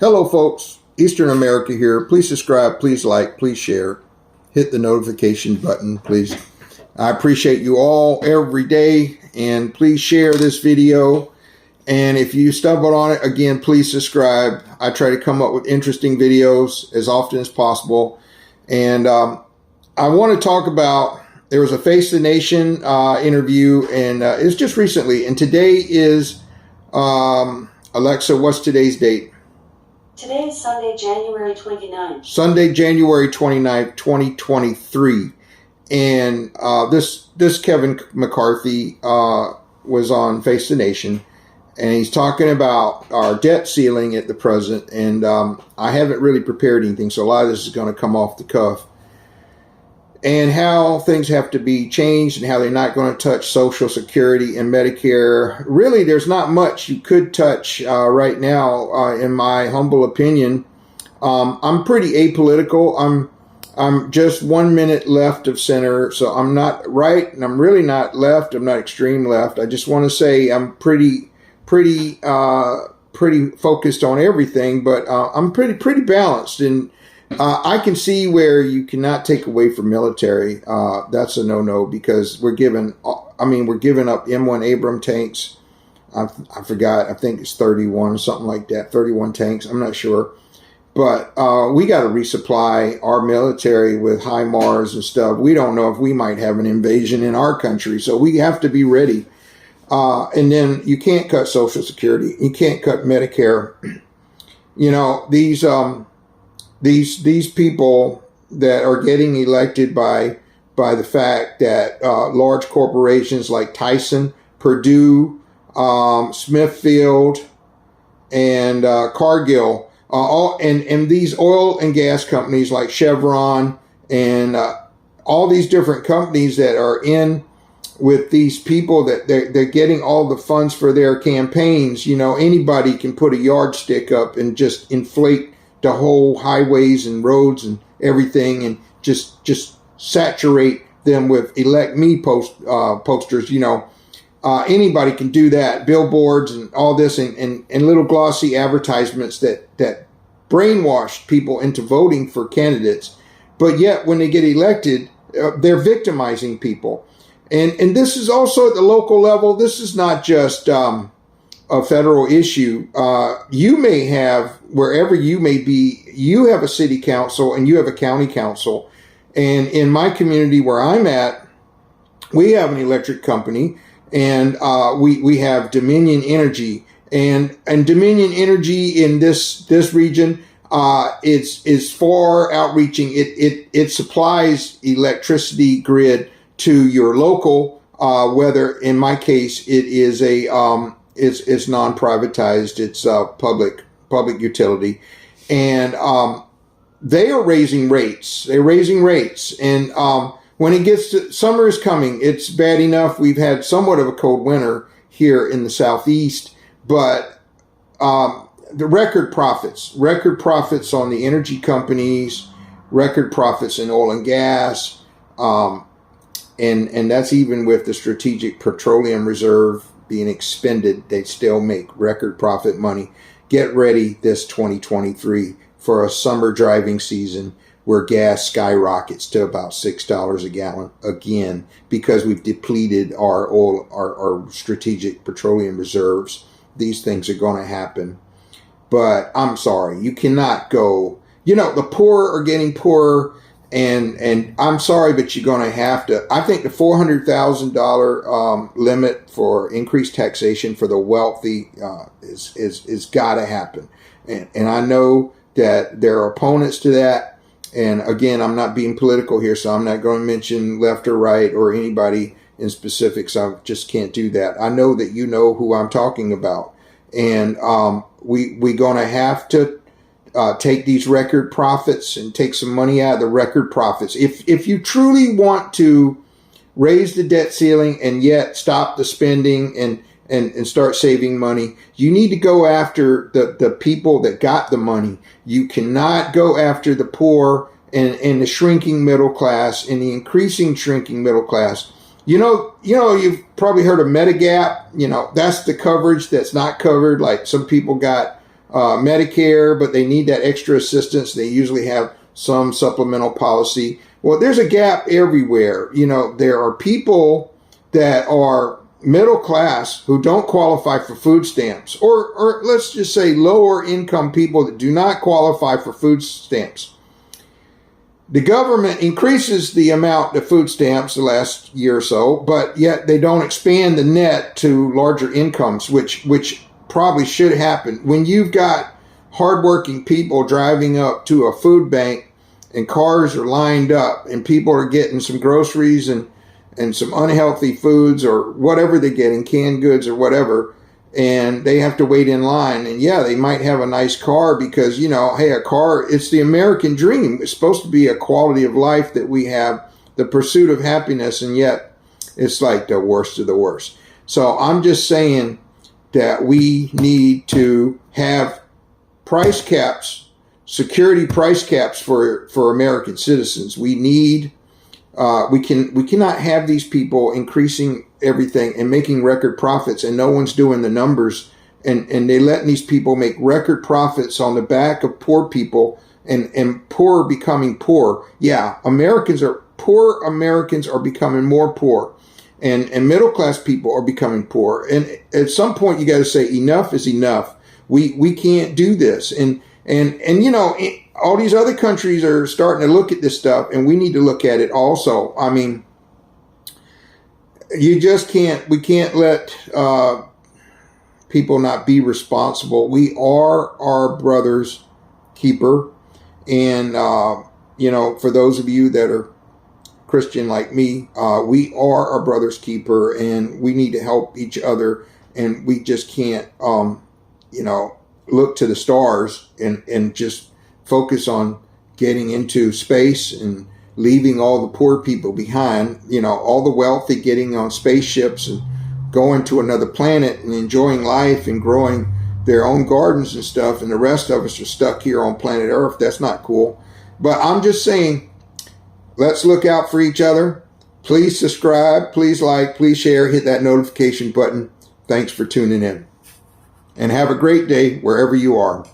Hello, folks. Eastern America here. Please subscribe, please like, please share. Hit the notification button, please. I appreciate you all every day, and please share this video. And if you stumbled on it, again, please subscribe. I try to come up with interesting videos as often as possible. And I want to talk about, there was a Face the Nation interview, and it's just recently. And today is, Alexa, what's today's date? Today is Sunday, January 29th. Sunday, January 29th, 2023. And this Kevin McCarthy was on Face the Nation, and he's talking about our debt ceiling at the present. And I haven't really prepared anything, so a lot of this is going to come off the cuff. And how things have to be changed and how they're not going to touch Social Security and Medicare. Really, there's not much you could touch right now, in my humble opinion. I'm pretty apolitical. I'm just 1 minute left of center, so I'm not right, and I'm really not left. I'm not extreme left. I just want to say I'm pretty focused on everything, but I'm pretty balanced. And I can see where you cannot take away from military. That's a no-no, because we're giving up M1 Abram tanks. I forgot. I think it's 31, something like that. 31 tanks. I'm not sure. But we got to resupply our military with HIMARS and stuff. We don't know if we might have an invasion in our country, so we have to be ready. And then you can't cut Social Security. You can't cut Medicare. You know, these people that are getting elected by the fact that large corporations like Tyson, Purdue, Smithfield, and Cargill, and these oil and gas companies like Chevron and all these different companies that are in with these people that they're getting all the funds for their campaigns. You know, anybody can put a yardstick up and just inflate the whole highways and roads and everything, and just saturate them with elect me posters. You know, anybody can do that. Billboards and all this, and little glossy advertisements that brainwash people into voting for candidates. But yet when they get elected, they're victimizing people. And this is also at the local level. This is not just a federal issue. You may have, wherever you may be, you have a city council and you have a county council. And in my community where I'm at, we have an electric company, and we have Dominion Energy. And Dominion Energy in this region is far outreaching. It supplies electricity grid to your local, whether in my case it is it's non-privatized, it's public utility, and they are raising rates. They're raising rates, and when it gets to summer is coming, it's bad enough. We've had somewhat of a cold winter here in the Southeast, but the record profits on the energy companies, record profits in oil and gas, and that's even with the Strategic Petroleum Reserve being expended. They still make record profit money. Get ready this 2023 for a summer driving season where gas skyrockets to about $6 a gallon again, because we've depleted our Strategic Petroleum Reserves. These things are going to happen. But I'm sorry, you cannot go, you know, the poor are getting poorer, and I'm sorry, but you're going to have to. I think the $400,000 limit for increased taxation for the wealthy is got to happen. And I know that there are opponents to that. And again, I'm not being political here, so I'm not going to mention left or right or anybody in specifics. I just can't do that. I know that you know who I'm talking about. And we're going to have to take these record profits and take some money out of the record profits. If you truly want to raise the debt ceiling and yet stop the spending and start saving money, you need to go after the people that got the money. You cannot go after the poor and the shrinking middle class and the increasing shrinking middle class. You know, you've probably heard of Medigap. You know, that's the coverage that's not covered. Like some people got Medicare, but they need that extra assistance. They usually have some supplemental policy. Well, there's a gap everywhere. You know, there are people that are middle class who don't qualify for food stamps, or let's just say lower income people that do not qualify for food stamps. The government increases the amount of food stamps the last year or so, but yet they don't expand the net to larger incomes, which probably should happen. When you've got hardworking people driving up to a food bank and cars are lined up and people are getting some groceries and some unhealthy foods or whatever they're getting, canned goods or whatever, and they have to wait in line. And yeah, they might have a nice car because, you know, hey, a car, it's the American dream. It's supposed to be a quality of life that we have, the pursuit of happiness, and yet it's like the worst of the worst. So I'm just saying that we need to have price caps, security price caps for American citizens. We need we cannot have these people increasing everything and making record profits, and no one's doing the numbers, and they letting these people make record profits on the back of poor people and poor becoming poor. Yeah, poor Americans are becoming more poor, and middle class people are becoming poor. And at some point you got to say enough is enough. We can't do this. And you know, all these other countries are starting to look at this stuff, and we need to look at it also. I mean, we can't let people not be responsible. We are our brother's keeper. And, you know, for those of you that are Christian like me, we are our brother's keeper, and we need to help each other. And we just can't, you know, look to the stars and just focus on getting into space and leaving all the poor people behind. You know, all the wealthy getting on spaceships and going to another planet and enjoying life and growing their own gardens and stuff, and the rest of us are stuck here on planet Earth. That's not cool. But I'm just saying, let's look out for each other. Please subscribe, please like, please share, hit that notification button. Thanks for tuning in. And have a great day wherever you are.